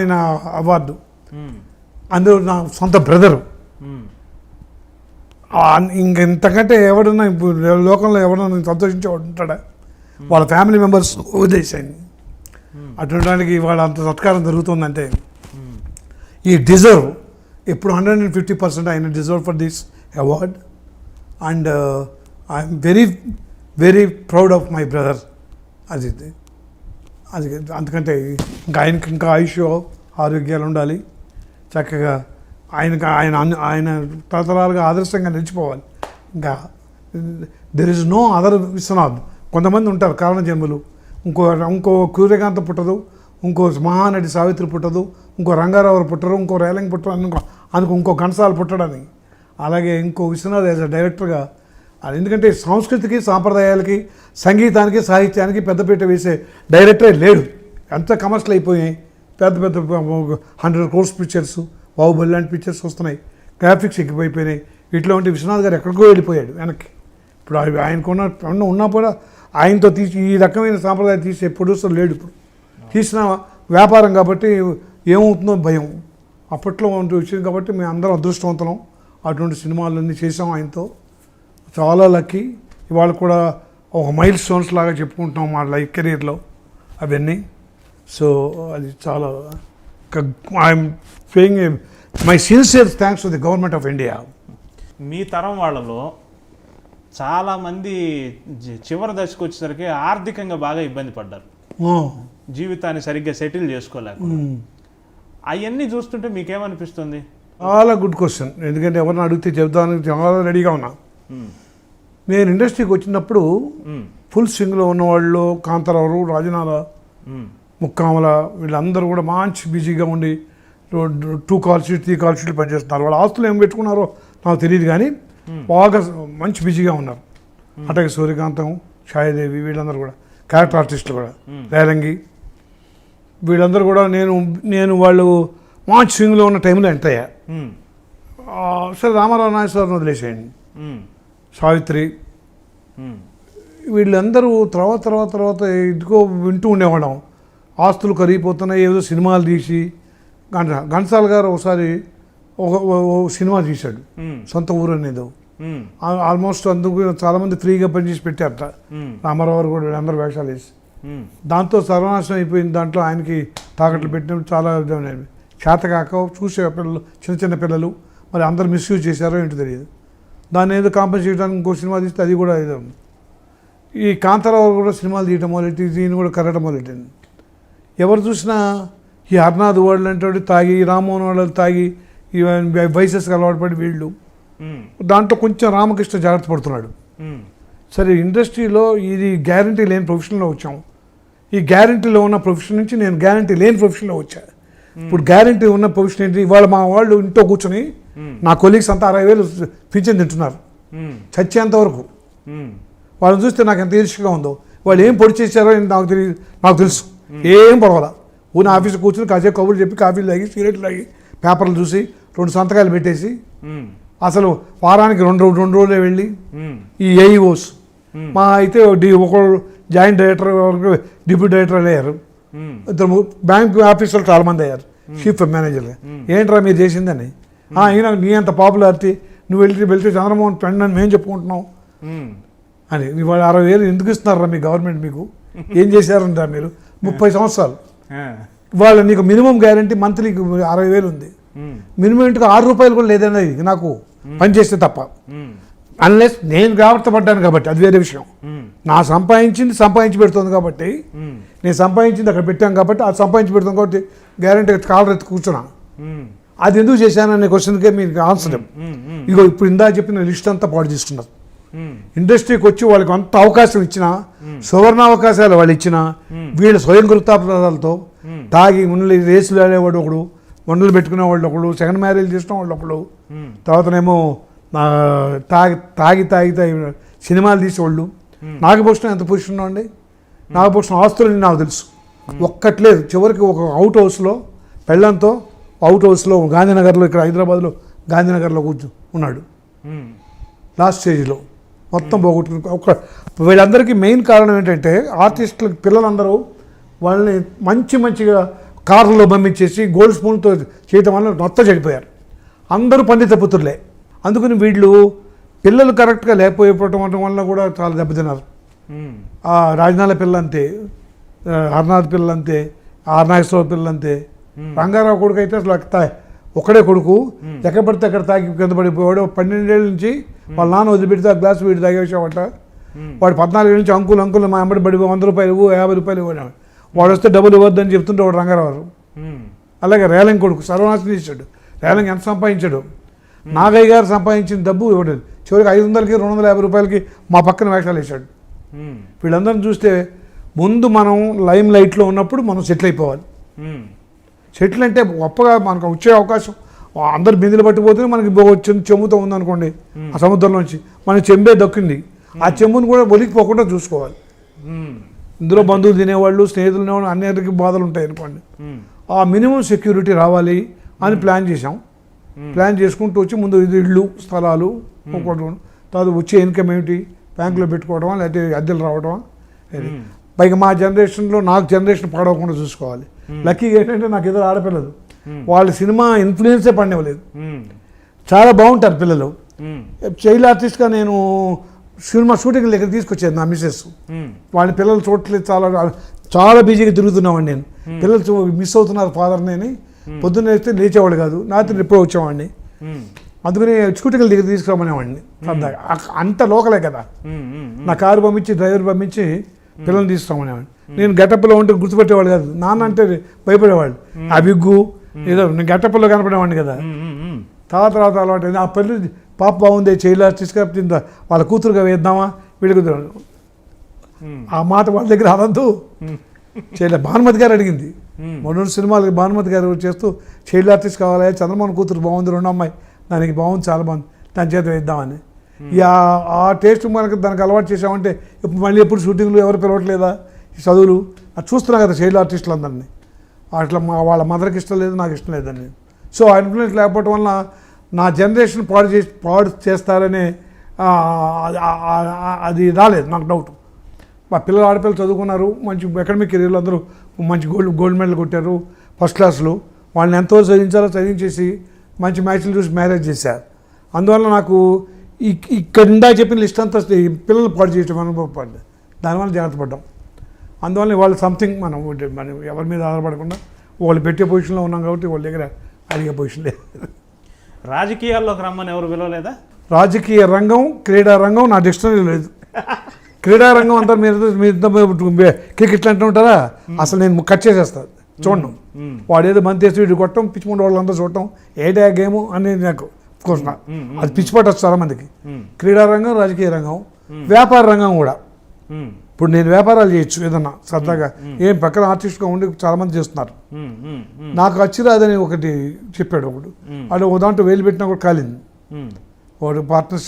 ఆయన అవార్డు అందులో నా సొంత బ్రదరు. ఇంతకంటే ఎవడన్నా ఇప్పుడు లోకంలో ఎవడన్నా సంతోషించేవాడు ఉంటాడా? వాళ్ళ ఫ్యామిలీ మెంబర్స్ వదిలేసాయి. అటువంటి వాళ్ళ అంత సత్కారం జరుగుతుందంటే ఈ డిజర్వ్ ఎప్పుడు 150% ఆయన deserve for this award. And I'm very very proud of my brother. అది అందుకంటే ఇంకా ఆయనకి ఇంకా ఆయుష్ ఆరోగ్యాలు ఉండాలి. చక్కగా ఆయన ఆయన తరతరాలుగా ఆదర్శంగా నిలిచిపోవాలి. ఇంకా there is no other Vishwanath. కొంతమంది ఉంటారు కారణ జన్మలు. ఇంకో సూర్యకాంత పుట్టదు, ఇంకో మహానటి సావిత్రి పుట్టదు, ఇంకో రంగారావు పుట్టరు, ఇంకో రేలంగి పుట్టరు, అందుకు ఇంకో ఘంటసాల పుట్టడని. అలాగే ఇంకో విశ్వనాథ్ యాజ్ అ డైరెక్టర్గా అది. ఎందుకంటే సంస్కృతికి సాంప్రదాయాలకి సంగీతానికి సాహిత్యానికి పెద్దపీట వేసే డైరెక్టరే లేడు. ఎంత కమర్షియల్ అయిపోయాయి. పెద్ద 100 crores పిక్చర్స్, బాహుబలి లాంటి పిక్చర్స్ వస్తున్నాయి. గ్రాఫిక్స్ ఎక్కువైపోయినాయి. ఇట్లా ఉంటే విశ్వనాథ్ గారు ఎక్కడికో వెళ్ళిపోయాడు వెనక్కి. ఇప్పుడు ఆయనకున్న ఉన్నా కూడా ఆయనతో తీసి ఈ రకమైన సాంప్రదాయం తీసే ప్రొడ్యూసర్ లేడు. ఇప్పుడు తీసిన వ్యాపారం కాబట్టి ఏమవుతుందో భయం. అప్పట్లో ఉంటూ వచ్చింది కాబట్టి మేము అందరం అదృష్టవంతులం. అటువంటి సినిమాలన్నీ చేసాం ఆయనతో. చాలా లక్కీ. ఇవాళ కూడా ఒక మైల్ స్టోన్స్ లాగా చెప్పుకుంటున్నాం మా లైఫ్ కెరీర్లో అవన్నీ. సో అది చాలా I'm paying my sincere thanks to the government of India. మీ తరం వాళ్ళలో చాలామంది చివరి దశకు వచ్చేసరికి ఆర్థికంగా బాగా ఇబ్బంది పడ్డారు. జీవితాన్ని సరిగ్గా సెటిల్ చేసుకోలేక. అవన్నీ చూస్తుంటే మీకేమనిపిస్తుంది? చాలా గుడ్ క్వశ్చన్. ఎందుకంటే ఎవరిని అడిగితే చెబుతానికి చాలా రెడీగా ఉన్నా. నేను ఇండస్ట్రీకి వచ్చినప్పుడు ఫుల్ స్వింగ్లో ఉన్నవాళ్ళు కాంతారావు, రాజనాల, ముక్కామల వీళ్ళందరూ కూడా మంచి బిజీగా ఉండి 2 call sheets 3 call sheets పనిచేస్తున్నారు. వాళ్ళ ఆస్తులు ఏం పెట్టుకున్నారో నాకు తెలియదు కానీ బాగా మంచి బిజీగా ఉన్నారు. అట్లాగే సూర్యకాంతం, ఛాయాదేవి వీళ్ళందరూ కూడా క్యారెక్టర్ ఆర్టిస్టులు కూడా, రేలంగి వీళ్ళందరూ కూడా నేను వాళ్ళు మంచి స్వింగ్లో ఉన్న టైంలో ఎంటర్ అయ్యా. సరే రామారావు నాగేశ్వరరావుని వదిలేసేయండి, సావిత్రి వీళ్ళందరూ తర్వాత ఇదిగో వింటూ ఉండేవాళ్ళం. ఆస్తులు కరిగిపోతున్నాయి, ఏదో సినిమాలు తీసి. ఘంటసాల గారు ఒకసారి ఒక సినిమా తీశాడు, సొంత ఊరు అనేది. ఆల్మోస్ట్ అందుకు చాలామంది ఫ్రీగా పనిచేసి పెట్టారట. రామారావు కూడా వీళ్ళందరూ వేషాలు వేసి. దాంతో సర్వనాశనం అయిపోయింది. దాంట్లో ఆయనకి తాకట్లు పెట్టినప్పుడు చాలా చేతకాక చూసే పిల్లలు, చిన్న పిల్లలు మరి అందరు మిస్యూజ్ చేశారో ఏంటో తెలియదు. దాన్ని ఏదో కాంపెన్సేట్ చేయడానికి ఇంకో సినిమా తీస్తే అది కూడా ఏదో. ఈ కాంతారావు కూడా సినిమాలు తీయటం మొదలెట్టి, దీన్ని కూడా కరగటం మొదలెట్టింది. ఎవరు చూసినా ఈ హర్నాథ్ వాళ్ళు అంటే తాగి, రామ్మోహన్ వాళ్ళు తాగి, ఈ వయసెస్కి అలవాటు పడి వీళ్ళు. దాంట్లో కొంచెం రామకృష్ణ జాగ్రత్త పడుతున్నాడు. సరే ఇండస్ట్రీలో ఇది గ్యారంటీ లేని ప్రొఫెషన్లో వచ్చాము. ఈ గ్యారంటీలో ఉన్న ప్రొఫెషన్ నుంచి నేను గ్యారంటీ లేని ప్రొఫెషన్లో వచ్చా. ఇప్పుడు గ్యారంటీ ఉన్న ప్రొఫెషన్ ఏంటి? ఇవాళ మా వాళ్ళు ఇంట్లో కూర్చొని నా కొలీగ్స్ అంతా 60,000 పింఛన్ తింటున్నారు చచ్చేంత వరకు. వాళ్ళని చూస్తే నాకు ఎంత ఈర్ష్యగా ఉందో. వాళ్ళు ఏం పొడి చేశారో నాకు తెలుసు. ఏం పర్వాలా, ఊన ఆఫీసు కూర్చొని కాసేపు కబుర్లు చెప్పి, కాఫీలు తాగి, సిగరెట్లు తాగి, పేపర్లు చూసి 2 సంతకాలు పెట్టేసి, అసలు వారానికి 2 రోజులే వెళ్ళి ఈ ఏఈఓస్ మా అయితే ఒకరు జాయింట్ డైరెక్టర్, డిప్యూటీ డైరెక్టర్ అయ్యారు. 2 బ్యాంక్ ఆఫీసర్లు చాలామంది అయ్యారు, చీఫ్ మేనేజర్గా. ఏంట్రా మీరు చేసిందని. అయినా నీ అంత పాపులారిటీ, నువ్వు వెళ్తే చంద్రమోహన్ ఫ్రెండ్ అని మేము చెప్పుకుంటున్నాం అని. ఇవాళ 60,000 ఎందుకు ఇస్తున్నారా మీ గవర్నమెంట్? మీకు ఏం చేశారంటారా మీరు? 30 సంవత్సరాలు. ఇవాళ నీకు మినిమం గ్యారంటీ మంత్లీకి 60,000 ఉంది. మినిమం ఇంటికి 6 రూపాయలు కూడా లేదన్నది నాకు పని చేస్తే తప్ప. అన్లెస్ నేను జాగ్రత్త పడ్డాను కాబట్టి అది వేరే విషయం. నా సంపాదించి పెడుతుంది కాబట్టి, నేను సంపాదించింది అక్కడ పెట్టాను కాబట్టి, అది సంపాదించి పెడుతుంది కాబట్టి గ్యారంటీ కాలర్ ఎత్తి కూర్చున్నా. అది ఎందుకు చేశాననే క్వశ్చన్కే మీకు ఆన్సర్. ఇదిగో ఇప్పుడు ఇందా చెప్పిన లిస్ట్ అంతా పాడు చేసుకున్నారు. ఇండస్ట్రీకి వచ్చి వాళ్ళకి అంత అవకాశం ఇచ్చినా, సువర్ణ అవకాశాలు వాళ్ళు ఇచ్చినా, వీళ్ళ స్వయం కృతాపరాధాలతో తాగి ముందు రేసులు ఆడేవాడు ఒకడు, మండలు పెట్టుకునే వాళ్ళు ఒకడు, సెకండ్ మ్యారేజ్ చేసిన వాళ్ళు ఒకడు, తర్వాతనేమో తాగి సినిమాలు తీసేవాళ్ళు. నాగభూషణం ఎంత పొజిషన్ అండి? నాగభూషణం ఆస్తులని నాకు తెలుసు, ఒక్కట్లేదు. చివరికి ఒక అవుట్ హౌస్లో పెళ్ళంతో అవుట్ హౌస్లో గాంధీనగర్లో, ఇక్కడ హైదరాబాద్లో గాంధీనగర్లో ఉన్నాడు లాస్ట్ స్టేజ్లో. మొత్తం పోగొట్టుకుని వీళ్ళందరికీ మెయిన్ కారణం ఏంటంటే ఆర్టిస్టులకు పిల్లలందరూ వాళ్ళని మంచిగా కార్లలో పంపించేసి గోల్డ్ స్పూన్తో చేయటం వల్ల మొత్తం చెడిపోయారు. అందరూ పండిత పుత్రులే. అందుకని వీళ్ళు పిల్లలు కరెక్ట్గా లేకపోవటం వల్ల కూడా చాలా దెబ్బతిన్నారు. ఆ రాజనాల పిల్ల అంతే, హర్నాథ్ పిల్ల అంతే, నాగేశ్వర పిల్ల అంతే. రంగారావు కొడుకు అయితే అసలు ఒకడే కొడుకు, ఎక్కడ పడితే అక్కడ తాగి కింద పడిపోయాడు. 12 ఏళ్ళ నుంచి వాళ్ళ నాన్న వదిలిపెడితే ఆ గ్లాస్ వీడి తాగేసావట. వాడు 14 ఏళ్ళ నుంచి అంకులు మా అమ్మడి పడి 100 రూపాయలు 50 రూపాయలు ఇవ్వడం. వాడు వస్తే డబ్బులు ఇవ్వద్దని చెప్తుంటే వాడు రంగారావు. అలాగే రేలంగి కొడుకు సర్వనాశనం చేశాడు. రేలంగి ఎంత సంపాదించాడు. నాగయ్య గారు సంపాదించిన డబ్బు ఇవ్వలేదు. చివరికి 500కి 250 రూపాయలకి మా పక్కన వేషాలు వేశాడు. వీళ్ళందరిని చూస్తే ముందు మనం లైమ్ లైట్లో ఉన్నప్పుడు మనం సెటిల్ అయిపోవాలి. సెటిల్ అంటే గొప్పగా మనకు వచ్చే అవకాశం అందరు బిందెలు పట్టిపోతే మనకి చిన్న చెంబుతో ఉందనుకోండి, ఆ సముద్రంలోంచి మనకి చెంబే దక్కింది. ఆ చెంబును కూడా ఒలికిపోకుండా చూసుకోవాలి. ఇందులో బంధువులు తినేవాళ్ళు, స్నేహితులు తినేవాళ్ళు, అన్నిటికీ బాధలు ఉంటాయి అనుకోండి. ఆ మినిమం సెక్యూరిటీ రావాలి అని ప్లాన్ చేసాం. ప్లాన్ చేసుకుంటూ వచ్చి ముందు ఇళ్ళు స్థలాలు తర్వాత వచ్చే ఇన్కమ్ ఏమిటి, బ్యాంకులో పెట్టుకోవడమా లేకపోతే అద్దెలు రావడమా. పైగా మా జనరేషన్లో నాకు జనరేషన్ పాడవకుండా చూసుకోవాలి. లక్కీగా ఏంటంటే నాకు ఇద్దరు ఆడపిల్లలు, వాళ్ళ సినిమా ఇన్ఫ్లుయెన్సే పడినవ్వలేదు. చాలా బాగుంటారు పిల్లలు. చైల్డ్ ఆర్టిస్ట్గా నేను సినిమా షూటింగ్ దగ్గర తీసుకొచ్చాను నా మిస్సెస్. వాళ్ళ పిల్లలు చూడట్లేదు, చాలా బిజీగా తిరుగుతున్నామండి. నేను పిల్లలు మిస్ అవుతున్నారు ఫాదర్ని అని పొద్దున్న వేస్తే లేచేవాడు కాదు, రాత్రి ఎప్పుడో వచ్చేవాడిని. అందుకని షూటింగ్ల దగ్గర తీసుకురామనేవాడిని సరదాగా. అంత లోకలే కదా, నా కారు పంపించి డ్రైవర్ పంపించి పిల్లల్ని తీసుకురామనేవాడిని. నేను గెటప్లో ఉంటే గుర్తుపెట్టేవాడు కాదు, నాన్న అంటే భయపడేవాళ్ళు. ఆ బిగ్గు ఏదో నేను గెటప్లో కనపడేవాడిని కదా. తర్వాత అలవాటు ఆ పెళ్ళి పాప బాగుంది, చైల్డ్ ఆర్టిస్ట్గా వాళ్ళ కూతురుగా వేద్దామా వీడికి. ఆ మాట వాళ్ళ దగ్గర అనద్దు. చేయలేదు. భానుమతి గారు అడిగింది, 3 సినిమాలకి భానుమతి గారు చేస్తూ చైల్డ్ ఆర్టిస్ట్ కావాలి, చంద్రమోహన్ కూతురు బాగుంది, 2 అమ్మాయి దానికి బాగుంది, చాలా బాగుంది, దాని చేత వేద్దామని. ఆ టేస్ట్ మనకి దానికి అలవాటు చేసామంటే ఇప్పుడు మళ్ళీ ఎప్పుడు షూటింగ్లు ఎవరు పిలవట్లేదా, ఈ చదువులు అది చూస్తున్నా కదా చైల్డ్ ఆర్టిస్టులు అందరినీ. అట్లా వాళ్ళ మదర్కి ఇష్టం లేదు, నాకు ఇష్టం లేదని. సో ఆ ఇన్ఫ్లుయెన్స్ లేకపోవటం వల్ల నా జనరేషన్ పాడు చేస్తారనే అది రాలేదు నాకు డౌట్. మా పిల్లలు ఆడపిల్లలు చదువుకున్నారు, మంచి అకాడమిక్ కెరీర్లు, అందరూ మంచి గోల్డ్ మెడల్ కొట్టారు, ఫస్ట్ క్లాస్లో. వాళ్ళని ఎంతో చదివించారో చదివించేసి మంచి మ్యాచ్లు చూసి మ్యారేజ్ చేశారు. అందువల్ల నాకు ఇక్కడ ఇందా చెప్పిన లిస్ట్ అంతా పిల్లలు పాడు చేయటం అనుభవం పడ్డాయి. దానివల్ల జాగ్రత్త పడ్డాం. అందువల్ల వాళ్ళు సంథింగ్ మనం ఎవరి మీద ఆధారపడకుండా వాళ్ళు పెట్టే పొజిషన్లో ఉన్నాం కాబట్టి వాళ్ళ దగ్గర అడిగే పొజిషన్ లేదు. రాజకీయాల్లోకి రమ్మని ఎవరు పిలవలేదా? రాజకీయ రంగం, క్రీడా రంగం నా డిక్షనరీ లేదు. క్రీడా రంగం అంతా మీరు క్రికెట్ అంటూ ఉంటారా, అసలు నేను కట్ చేసేస్తాను చూడడం. వాడేదో బంతి వేసి వీడు కొట్టడం, పిచ్చిమండి వాళ్ళంతా చూడటం, ఏటా గేము అనేది నాకు కోర్స్ అది పిచ్చి పట్టచ్చు చాలా మందికి. క్రీడా రంగం, రాజకీయ రంగం, వ్యాపార రంగం కూడా. ఇప్పుడు నేను వ్యాపారాలు చేయొచ్చు ఏదన్నా సరదాగా, ఏం పక్కన ఆర్టిస్ట్గా ఉండి చాలామంది చేస్తున్నారు. నాకు అచ్చిరాదని ఒకటి చెప్పాడు ఒకడు, అది ఒక దాంట్లో వేలు పెట్టినా కూడా కాలింది. వాడు పార్ట్నర్స్